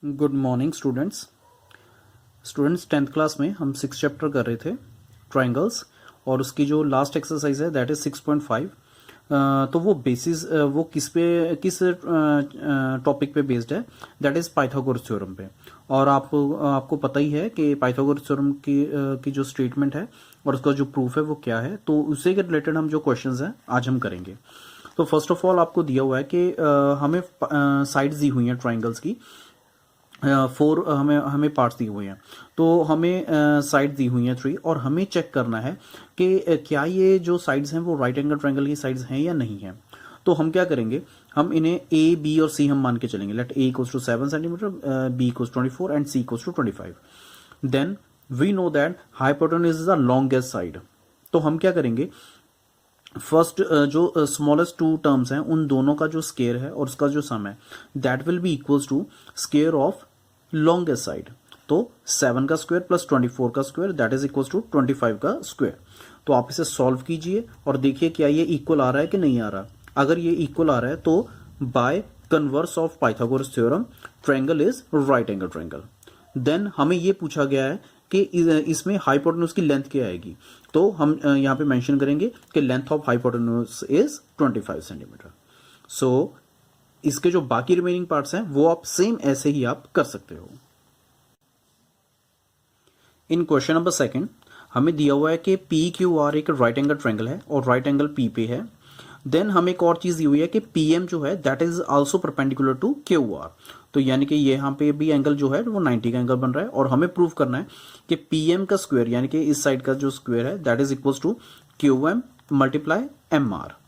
Good morning students. 10th class में हम 6 chapter कर रहे थे ट्राइंगल्स, और उसकी जो लास्ट एक्सरसाइज है दैट इज 6.5। तो वो बेसिस वो किस टॉपिक पे बेस्ड है, दैट इज पाइथागोरस थ्योरम पे। और आपको पता ही है कि पाइथागोरस थ्योरम की जो स्टेटमेंट है और उसका जो प्रूफ है वो क्या है। तो उससे के रिलेटेड हम जो क्वेश्चंस हैं आज हम करेंगे। तो फर्स्ट ऑफ ऑल आपको दिया हुआ है कि हमें साइड्स दी हुई हैं ट्राइंगल्स की, फोर हमें पार्ट्स दिए हुए हैं। तो हमें साइड दी हुई हैं 3, और हमें चेक करना है कि क्या ये जो साइड्स हैं वो राइट एंगल ट्रायंगल की साइड्स हैं या नहीं है। तो हम क्या करेंगे, हम इन्हें ए बी और सी हम मान के चलेंगे। Let A equals to 7 centimetre, B equals 24 and C equals to 25। Then we know that hypotenuse is the longest side. तो हम क्या करेंगे, फर्स्ट जो स्मॉलेस्ट टू टर्म्स हैं उन दोनों का जो स्केयर है और उसका जो सम है that will be equals to square of longest side. तो 7 का स्क्वायर प्लस 24 का square that is equals to 25 का स्क्वायर। तो आप इसे सॉल्व कीजिए और देखिए क्या ये इक्वल आ रहा है कि नहीं आ रहा। अगर ये इक्वल आ रहा है तो by converse of Pythagoras theorem triangle is right angle triangle. Then हमें ये पूछा गया है कि इसमें हाइपोटेन्यूज की लेंथ क्या आएगी। तो हम यहाँ पे मेंशन करेंगे कि length of hypotenuse is 25 centimetre. So इसके जो बाकी रिमेनिंग पार्ट्स हैं वो आप सेम ऐसे ही आप कर सकते हो। इन क्वेश्चन नंबर 2 हमें दिया हुआ है कि पी क्यू आर एक राइट एंगल ट्रायंगल है और राइट एंगल पी पे है। देन हमें एक और चीज दी हुई है कि पी एम जो है that is also perpendicular to Q R. तो यानी कि ये यहाँ पे भी एंगल जो है वो 90 का एंगल बन रहा है, और हमें प्रूव करना है कि पी एम का स्क्वायर यानी कि इस साइड का जो स्क्वायर है that is equals to Q M multiply M R.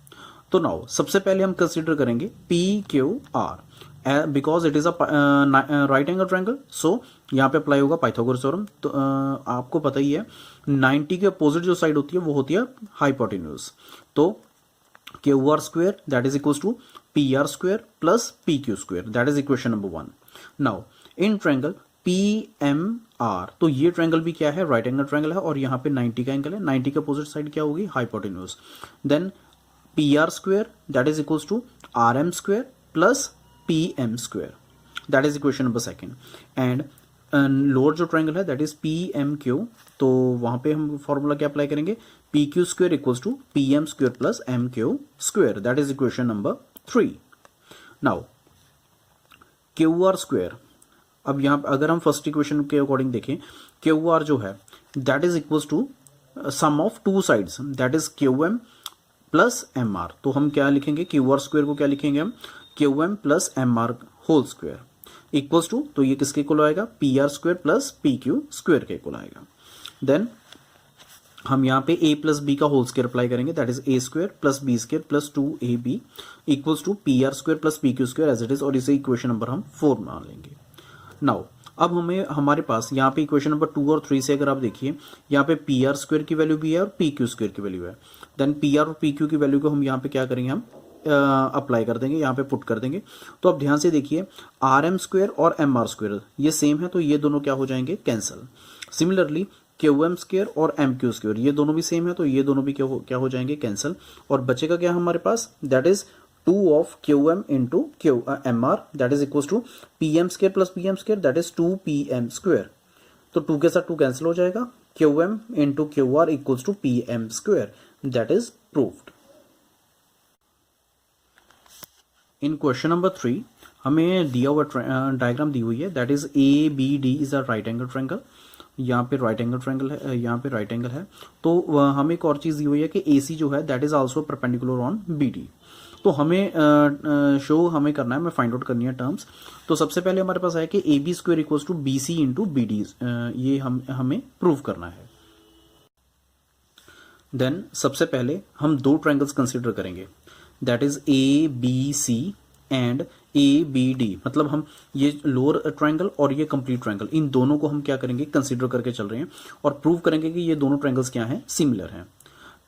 तो नाउ सबसे पहले हम कंसिडर करेंगे P Q R because it is a right angle triangle. So यहाँ पे अप्लाई होगा पाइथागोरस थ्योरम। तो आपको पता ही है 90 के अपोजिट जो साइड होती है वो होती है हाइपोटेन्यूज। तो Q R square that is equals to P R square plus P Q square that is equation number 1। Now in triangle P M R, तो ये ट्रायंगल भी क्या है, राइट एंगल ट्रायंगल है, और यहाँ पे 90 का एंगल है। 90 के अपोजिट साइड क्या होगी, hypotenuse. Then P R square that is equals to R M square plus P M square that is equation number 2। And lower जो ट्रायंगल है that is P M Q, तो वहां पे हम फॉर्मूला क्या apply करेंगे, P Q square equals to P M square plus M Q square that is equation number 3। Now Q R square, अब यहां अगर हम फर्स्ट इक्वेशन के अकॉर्डिंग देखें, क्यू आर जो है that is equals to sum of two sides that is Q M plus M R. तो हम क्या लिखेंगे, क्यू आर स्क्वायर को क्या लिखेंगे हम, Q M plus M R whole square equals to, तो ये किसके इक्वल आएगा, P R square plus P Q square के इक्वल आएगा। देन हम यहाँ पे a प्लस बी का होल स्क्वायर अप्लाई करेंगे that is A square plus B square plus 2ab equals to P R square plus P Q square as it is, और इसे equation number हम 4 मान लेंगे। नाउ अब हमारे पास यहाँ पे इक्वेशन नंबर 2 और 3 से अगर आप देखिए, यहाँ पे पी आर स्क्वायर की वैल्यू भी है और पी क्यू स्क्वायर की वैल्यू है। देन पी आर और पी क्यू की वैल्यू को हम यहाँ पे क्या करेंगे, हम अप्लाई कर देंगे, यहाँ पे पुट कर देंगे। तो अब ध्यान से देखिए, आर एम स्क्वायर और एम आर स्क्वायर ये सेम है, तो ये दोनों क्या हो जाएंगे, cancel. Similarly Q M square और एम क्यू स्क्वायर ये दोनों भी सेम है, तो ये दोनों भी क्या हो जाएंगे, कैंसल। और बचेगा क्या हमारे पास, that is 2 of Q M into Q M R that is equal to P M square plus P M square that is 2 P M square. तो 2 के साथ 2 कैंसिल हो जाएगा, Q M into Q R equals to P M square that is proved. In question number 3 हमें दिया हुआ diagram दी हुई है that is A B D is a right angle triangle. यहाँ पे राइट एंगल ट्रायंगल है, यहाँ पे राइट एंगल है। तो हमें एक और चीज दी हुई है कि ए सी जो है that is also perpendicular on B D. तो हमें शो हमें करना है, हमें फाइंड आउट करनी है टर्म्स। तो सबसे पहले हमारे पास है कि A B square equals to B C into B D, ये हमें प्रूव करना है। देन सबसे पहले हम 2 ट्रायंगल्स कंसिडर करेंगे that is A B C and A B D, मतलब हम ये लोअर ट्रायंगल और ये कंप्लीट ट्रायंगल इन दोनों को हम क्या करेंगे, कंसिडर करके चल रहे हैं और प्रूव करेंगे कि ये दोनों ट्रायंगल्स क्या हैं, सिमिलर हैं।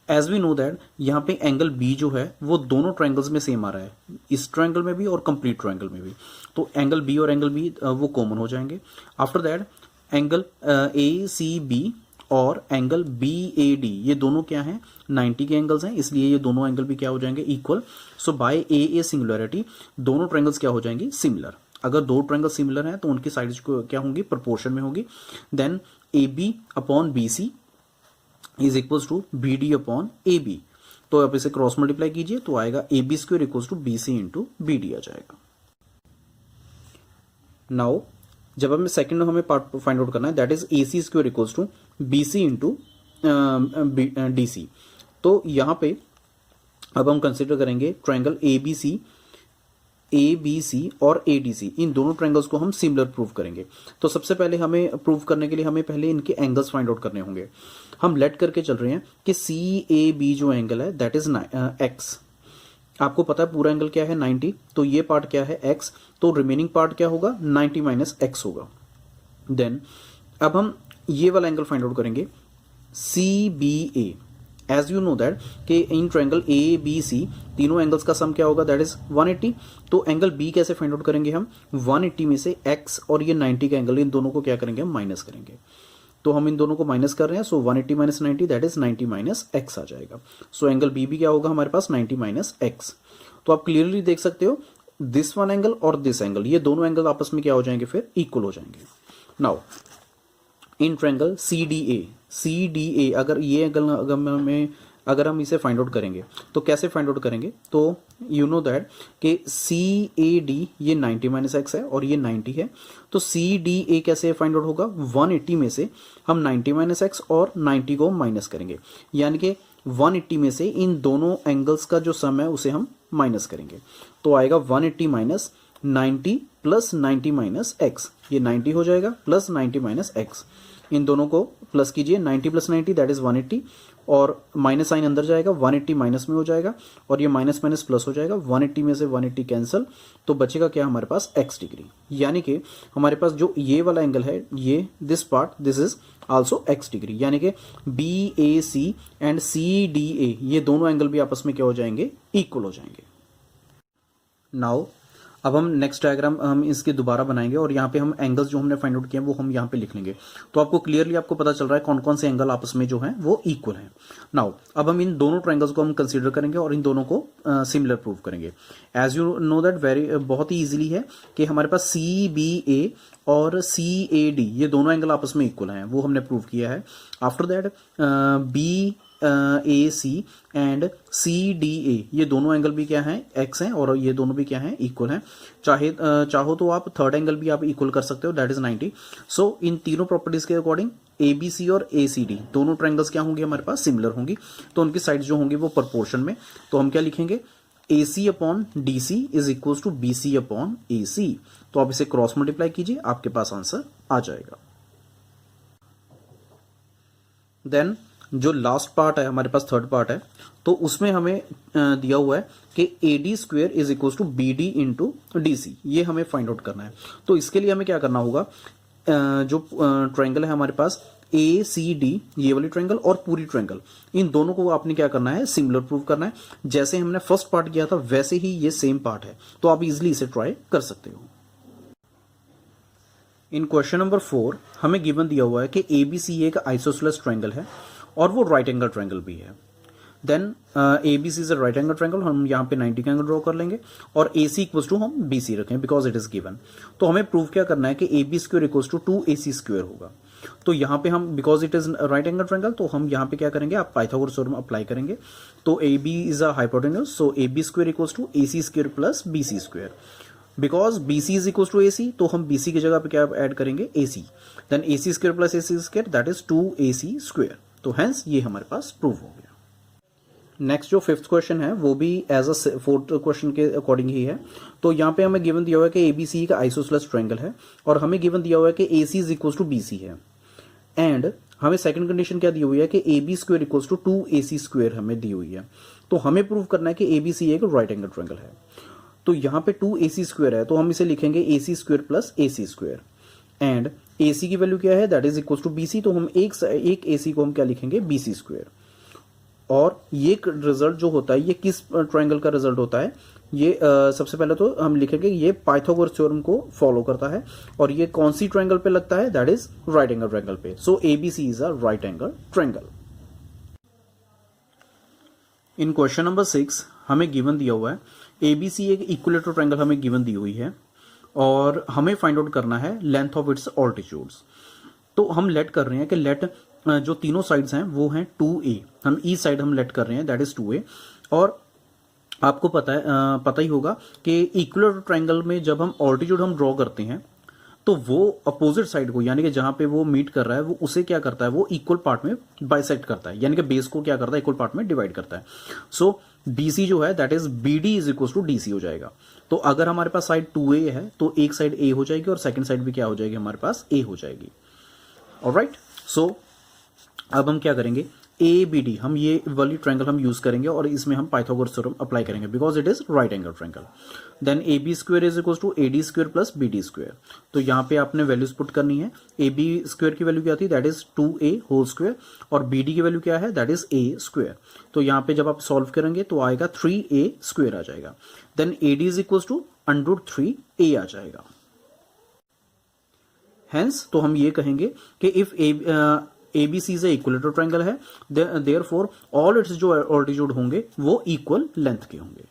एज वी नो दैट यहाँ पे एंगल बी जो है वो दोनों ट्रायंगल्स में सेम आ रहा है, इस ट्रायंगल में भी और कंप्लीट ट्रायंगल में भी। तो एंगल बी और एंगल बी वो कॉमन हो जाएंगे। After that angle A C B और एंगल बी ए डी ये दोनों क्या हैं, 90 के एंगल्स हैं, इसलिए ये दोनों एंगल भी क्या हो जाएंगे, इक्वल। सो बाय ए सिंगुलरिटी दोनों ट्रायंगल्स क्या हो जाएंगे, सिमिलर। अगर दो ट्रायंगल सिमिलर हैं तो उनकी साइड्स क्या होंगी, प्रोपोर्शन में होगी। Then A B upon B C is equals to B D upon A B. तो आप इसे क्रॉस मल्टीप्लाई कीजिए तो आएगा A B square equals to B C into B D आ जाएगा। नाउ जब हमें सेकंड हमें पार्ट फाइंड आउट करना है, that is A C square equals to B C into D C. तो यहां पे अब हम कंसिडर करेंगे ट्रायंगल ए बी सी और ए डी सी, इन दोनों ट्रायंगल्स को हम सिमिलर प्रूव करेंगे। तो सबसे पहले हमें प्रूव करने के लिए हमें पहले इनके एंगल्स फाइंड आउट करने होंगे। हम लेट करके चल रहे हैं कि सी ए बी जो एंगल है दैट इज एक्स। आपको पता है पूरा एंगल क्या है 90, तो ये पार्ट क्या है x, तो रिमेनिंग पार्ट क्या होगा 90 माइनस एक्स होगा। देन अब हम ये वाला एंगल फाइंड आउट करेंगे C B A. As you know that कि इन ट्रायंगल ए बी सी तीनों एंगल्स का सम क्या होगा, दैट इज 180। तो एंगल बी कैसे फाइंड आउट करेंगे हम, 180 में से x और ये 90 का एंगल, इन दोनों को क्या करेंगे हम माइनस करेंगे। तो हम इन दोनों को माइनस कर रहे हैं, so 180 minus 90 that is 90 minus X आ जाएगा। सो एंगल बी भी क्या होगा हमारे पास 90 माइनस एक्स। तो आप क्लियरली देख सकते हो दिस वन एंगल और दिस एंगल, ये दोनों एंगल आपस में क्या हो जाएंगे, फिर इक्वल हो जाएंगे। Now in triangle C D A अगर ये एंगल अगर हम इसे फाइंड आउट करेंगे तो कैसे फाइंड आउट करेंगे, तो यू नो दैट कि सी ए डी ये 90 माइनस एक्स है और ये 90 है। तो सी डी ए कैसे फाइंड आउट होगा, 180 में से हम 90 माइनस एक्स और 90 को माइनस करेंगे, यानी कि 180 में से इन दोनों एंगल्स का जो सम है उसे हम माइनस करेंगे। तो आएगा 180 माइनस 90 प्लस 90 माइनस एक्स, ये 90 हो जाएगा प्लस 90 माइनस एक्स। इन दोनों को प्लस कीजिए, 90 प्लस 90 दैट इज 180 और माइनस साइन अंदर जाएगा, 180 माइनस में हो जाएगा और ये माइनस माइनस प्लस हो जाएगा, 180 में से 180 कैंसिल, तो बचेगा क्या हमारे पास x डिग्री। यानी कि हमारे पास जो ये वाला एंगल है, ये this part this is also x degree, यानी कि B A C and C D A ये दोनों एंगल भी आपस में क्या हो जाएंगे, इक्वल हो जाएंगे। नाउ अब हम नेक्स्ट डायग्राम हम इसके दोबारा बनाएंगे और यहाँ पे हम एंगल्स जो हमने फाइंड आउट किए हैं वो हम यहाँ पे लिख लेंगे। तो आपको क्लियरली आपको पता चल रहा है कौन कौन से एंगल आपस में जो हैं वो इक्वल हैं। नाउ अब हम इन दोनों ट्रायंगल्स को हम कंसीडर करेंगे और इन दोनों को सिमिलर प्रूव करेंगे। एज यू नो दैट बहुत ही ईजिली है कि हमारे पास सी बी ए और सी ए डी ये दोनों एंगल आपस में इक्वल हैं, वो हमने प्रूव किया है। After that B A C and C D A ये दोनों एंगल भी क्या हैं, एक्स हैं और ये दोनों भी क्या हैं, इक्वल हैं। चाहो तो आप थर्ड एंगल भी आप इक्वल कर सकते हो, दैट इज 90। सो इन तीनों प्रॉपर्टीज के अकॉर्डिंग ए बी सी और ए सी डी दोनों ट्रायंगल्स क्या होंगे हमारे पास, सिमिलर होंगी। तो उनकी साइड्स जो होंगी वो प्रोपोर्शन में, तो हम क्या लिखेंगे, A C upon D C is equal to B C upon A C. तो आप इसे क्रॉस मल्टीप्लाई कीजिए, आपके पास आंसर आ जाएगा। देन जो लास्ट पार्ट है हमारे पास, थर्ड पार्ट है, तो उसमें हमें दिया हुआ है कि A D square is equal to B D into D C, ये हमें फाइंड आउट करना है। तो इसके लिए हमें क्या करना होगा, जो ट्रायंगल है हमारे पास ए सी डी ये वाली ट्रायंगल और पूरी ट्रायंगल, इन दोनों को आपने क्या करना है, सिमिलर प्रूव करना है। जैसे हमने फर्स्ट पार्ट किया था वैसे ही ये सेम पार्ट है, तो आप इजिली इसे ट्राई कर सकते हो। इन क्वेश्चन नंबर 4 हमें गिवन दिया हुआ है कि ए बी सी एक आइसोसेलेस ट्रायंगल है और वो राइट एंगल ट्रायंगल भी है। Then A B C is a right angle triangle, हम यहाँ पे 90 का एंगल ड्रॉ कर लेंगे और ए सी इक्वल्स टू हम बी सी रखें बिकॉज इट इज गिवन। तो हमें प्रूव क्या करना है कि A B square equals to 2ac square होगा। तो यहाँ पे हम because it is right angle triangle, तो हम यहाँ पे क्या करेंगे, आप पाइथागोरस थ्योरम अप्लाई करेंगे। तो A B is a hypotenuse, so A B square equals to A C square plus B C square. Because B C is equal to A C, तो हम बी सी की जगह पे क्या add करेंगे, A C. Then A C square plus A C square that is 2ac square. तो hence ये हमारे पास प्रूव हो गया। नेक्स्ट जो फिफ्थ क्वेश्चन है वो भी एज अ फोर्थ क्वेश्चन के अकॉर्डिंग ही है। तो यहाँ पे हमें गिवन दिया हुआ है कि एबीसी का आइसोसेलेस ट्रायंगल है और हमें गिवन दिया हुआ है कि AC is equal to BC है। एंड हमें सेकंड कंडीशन क्या दी हुई है कि AB square equal to 2AC square हमें दी हुई है। तो हमें प्रूव करना है कि ABC एक राइट एंगल ट्रायंगल है। तो यहाँ पे 2AC स्क्वायर है, तो हम इसे लिखेंगे AC square plus AC square. And AC की वैल्यू क्या है, that is equal to BC, तो हम एक AC को हम क्या लिखेंगे, BC स्क्वायर। और ये रिजल्ट जो होता है ये किस ट्रायंगल का रिजल्ट होता है, ये सबसे पहले तो हम लिखेंगे ये पाइथागोरस थ्योरम को फॉलो करता है और ये कौन सी ट्रायंगल पे लगता है, that is right angle triangle पे। सो ABC is a right angle triangle. In question number 6 हमें गिवन दिया हुआ है ABC एक इक्विलेटरल ट्रायंगल हमें गिवन दी हुई है और हमें फाइंड आउट करना है लेंथ ऑफ इट्स ऑल्टीट्यूड्स। तो हम लेट कर रहे हैं कि लेट जो तीनों साइड्स हैं वो हैं 2a, हम ईस्ट साइड हम लेट कर रहे हैं दैट इज 2a। और आपको पता ही होगा कि इक्विलेटरल ट्रायंगल में जब हम ऑल्टीट्यूड हम ड्रॉ करते हैं तो वो अपोजिट साइड को, यानी कि जहां पे वो मीट कर रहा है वो उसे क्या करता है, वो इक्वल पार्ट में बाइसेक्ट करता है, यानी कि बेस को क्या करता है, इक्वल पार्ट में डिवाइड करता है। सो BC जो है that is BD is equal to DC हो जाएगा। तो अगर हमारे पास साइड 2a है तो एक साइड A हो जाएगी और सेकंड साइड भी क्या हो जाएगी, हमारे पास A हो जाएगी। ऑलराइट, सो अब हम क्या करेंगे, ABD हम ये वाली ट्रायंगल हम यूज करेंगे और इसमें हम पाइथागोरस थ्योरम अप्लाई करेंगे because it is right angle triangle. Then AB square is equal to AD square plus BD square. तो यहाँ पे आपने वैल्यूज पुट करनी है। AB स्क्वायर की वैल्यू क्या थी, that is 2a whole square, और BD की वैल्यू क्या है, दैट इज A स्क्वायर। तो यहाँ पे जब आप सॉल्व करेंगे तो आएगा 3a स्क्वायर आ जाएगा। Then AD is equal to √3a आ जाएगा। हेंस तो हम ये कहेंगे कि इफ ABC से इक्विलेटरल ट्रायंगल है, देयरफॉर ऑल इट्स जो ऑल्टीट्यूड होंगे वो इक्वल लेंथ के होंगे।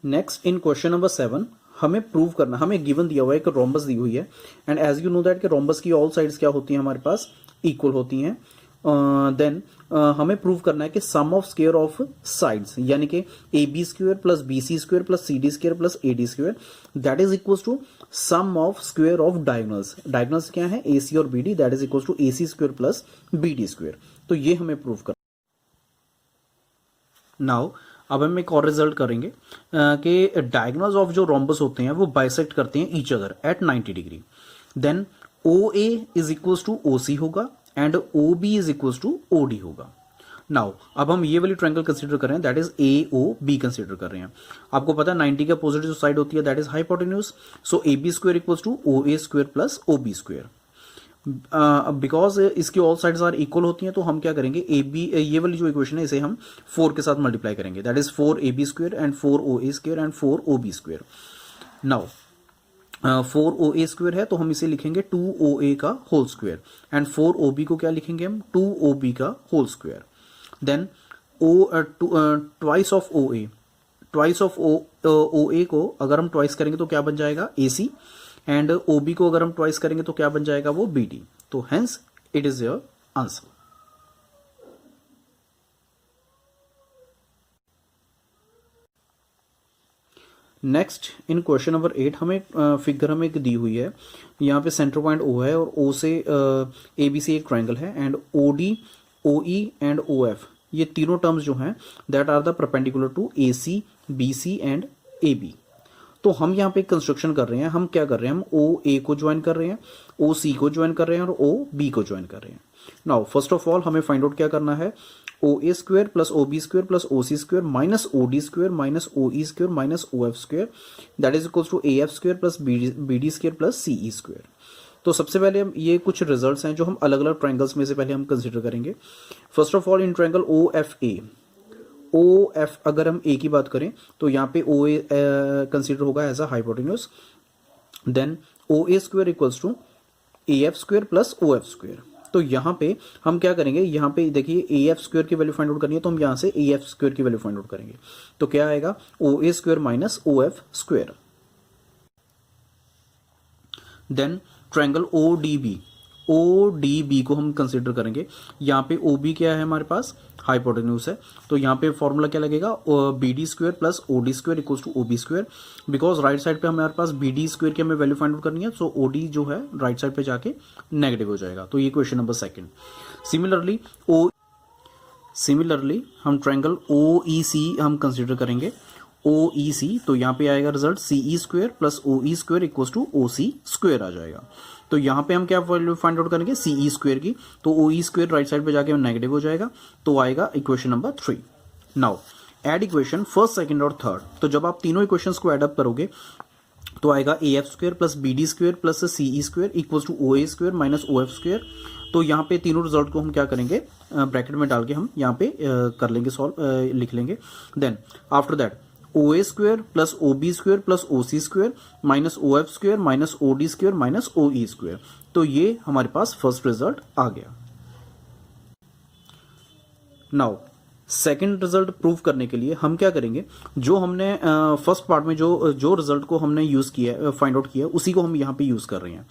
नेक्स्ट इन क्वेश्चन नंबर 7 हमें प्रूव करना, हमें गिवन दिया हुआ है कि रोम्बस दी हुई है and as you know that कि रोम्बस की ऑल साइड्स क्या होती हैं, हमारे पास इक्वल होती हैं। देन हमें प्रूव करना है कि sum of square of sides, यानी कि AB square plus BC square plus CD square plus AD square that is equal to sum of square of diagonals. Diagonals क्या है, AC और BD, that is equal to AC square plus BD square. तो ये हमें prove करना। Now अब हम एक और रिजल्ट करेंगे कि डायगोनल्स ऑफ जो रोम्बस होते हैं वो बाइसेक्ट करते हैं each other at 90 degree. Then OA is equal to OC होगा and OB is equal to OD होगा। नाउ अब हम ये वाली ट्रायंगल कंसीडर कर रहे हैं दैट इज AOB कंसीडर कर रहे हैं। आपको पता है 90 के अपोजिट जो साइड होती है that is hypotenuse. So AB square equal to OA square plus OB square. Because इसकी ऑल साइड्स आर इक्वल होती हैं तो हम क्या करेंगे, AB ये वाली जो इक्वेशन है इसे हम 4 के साथ मल्टीप्लाई करेंगे that is 4AB square and 4OA square and 4OB square. Now 4OA square है तो हम इसे लिखेंगे 2OA का होल स्क्वायर एंड 4OB को क्या लिखेंगे हम, 2OB का whole square. Then twice of OA, twice of OA को अगर हम ट्वाइस करेंगे तो क्या बन जाएगा, AC, एंड OB को अगर हम ट्वाइस करेंगे तो क्या बन जाएगा, वो BD। तो hence it is your answer. Next in question number 8 हमें फिगर हमें एक दी हुई है, यहाँ पे सेंटर पॉइंट O है और O से ABC एक ट्रायंगल है and OD, OE and OF ये तीनों टर्म्स जो हैं that are the perpendicular to AC, BC and AB। तो हम यहाँ पे कंस्ट्रक्शन कर रहे हैं, हम क्या कर रहे हैं, हम OA को ज्वाइन कर रहे हैं, OC को ज्वाइन कर रहे हैं और OB को ज्वाइन कर रहे हैं। नाउ फर्स्ट ऑफ ऑल हमें फाइंड आउट क्या करना है, OA square plus OB square plus OC square minus OD square minus OE square minus OF square that is equal to AF square plus BD square plus CE square. तो सबसे पहले हम ये कुछ results हैं जो हम अलग अलग ट्रायंगल्स में से पहले हम कंसीडर करेंगे। First of all in triangle OF अगर हम A की बात करें तो यहाँ पे OA कंसीडर होगा as a hypotenuse. Then OA square equals to AF square plus OF square. तो यहाँ पे हम क्या करेंगे, यहाँ पे देखिए AF स्क्वायर की वैल्यू फाइंड आउट करनी है तो हम यहाँ से AF स्क्वायर की वैल्यू फाइंड आउट करेंगे। तो क्या आएगा, OA square minus OF square. Then triangle ODB को हम कंसीडर करेंगे। यहाँ पे OB क्या है, हमारे पास हाइपोटेन्यूज है तो यहाँ पे फॉर्मूला क्या लगेगा, BD square plus OD square equals to OB square. Because right side पे हमारे पास BD स्क्वायर की हमें वैल्यू फाइंड आउट करनी है सो OD जो है राइट साइड पे जाके नेगेटिव हो जाएगा। तो ये क्वेश्चन नंबर 2। सिमिलरली हम ट्रायंगल OEC हम कंसीडर करेंगे। OEC तो यहाँ पे आएगा result CE square plus OE square equals to OC square आ जाएगा। तो यहाँ पे हम क्या वैल्यू फाइंड आउट करेंगे, CE स्क्वायर की, तो OE स्क्वायर राइट साइड पे जाके नेगेटिव हो जाएगा तो आएगा equation number 3। Now add equation first, second और थर्ड। तो जब आप तीनों इक्वेशंस को एडअप करोगे तो आएगा AF square plus BD square plus CE square equals to OA square minus OF square. तो यहाँ पे तीनों रिजल्ट को हम क्या करेंगे, ब्रैकेट में डाल के हम यहाँ पे कर लेंगे सॉल्व, लिख लेंगे। Then after that OA square plus OB square plus OC square minus OF square minus OD square minus OE square. तो ये हमारे पास फर्स्ट रिजल्ट आ गया। नाउ सेकंड रिजल्ट प्रूव करने के लिए हम क्या करेंगे, जो हमने फर्स्ट पार्ट में जो रिजल्ट को हमने यूज किया, फाइंड आउट किया, उसी को हम यहाँ पे यूज कर रहे हैं।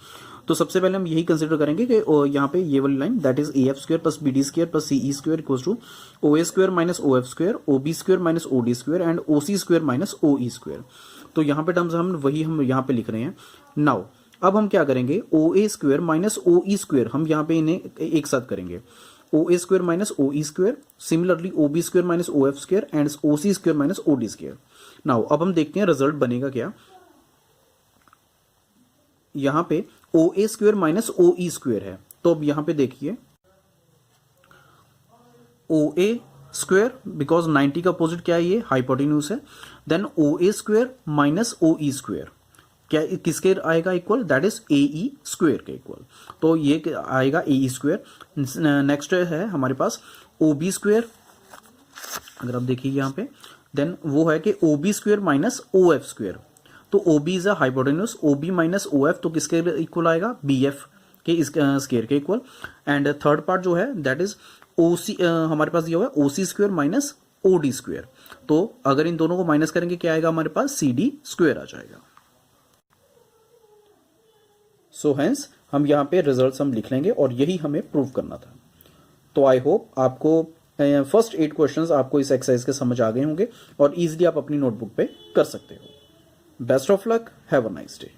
तो सबसे पहले हम यही कंसिडर करेंगे कि यहाँ पे ये वाली line that is A F square plus B D square plus C E square equals to O A square minus O F square, O B square minus O D square and O C square minus O E square. तो यहाँ पे terms हम यहाँ पे लिख रहे हैं। Now अब हम क्या करेंगे, O A square minus O E square हम यहाँ पे इन्हें एक साथ करेंगे, O A square minus O E square, similarly O B square minus O F square and O C square minus O D square. Now अब हम देखते हैं रिजल्ट बनेगा क्या। यहां पे O A square minus O E square है, तो अब यहां पे देखिए ओ ए स्क्वायर बिकॉज 90 का अपोजिट क्या है, ये हाइपोटेन्यूज है। Then O A square minus O E square क्या किसके आएगा equal, that is A E square के इक्वल, तो ये आएगा ए ई स्क्वायर। नेक्स्ट है हमारे पास ओ बी स्क्वायर, अगर आप देखिए यहाँ पे, देन वो है कि O B square minus O F square. तो O B is a hypotenuse, O B minus O F तो किसके इक्वल आएगा, बी एफ के इस स्क्वायर के इक्वल। एंड थर्ड पार्ट जो है दैट इज ओ सी, हमारे पास दिया हुआ है O C square minus O D square. तो अगर इन दोनों को माइनस करेंगे क्या आएगा हमारे पास, सी डी स्क्वायर आ जाएगा। सो हेंस हम यहाँ पे रिजल्ट्स हम लिख लेंगे और यही हमें प्रूव करना था। तो आई होप आपको फर्स्ट 8 क्वेश्चंस आपको इस एक्सरसाइज के समझ आ गए होंगे और इजीली आप अपनी नोटबुक पे कर सकते हो। Best of luck, have a nice day.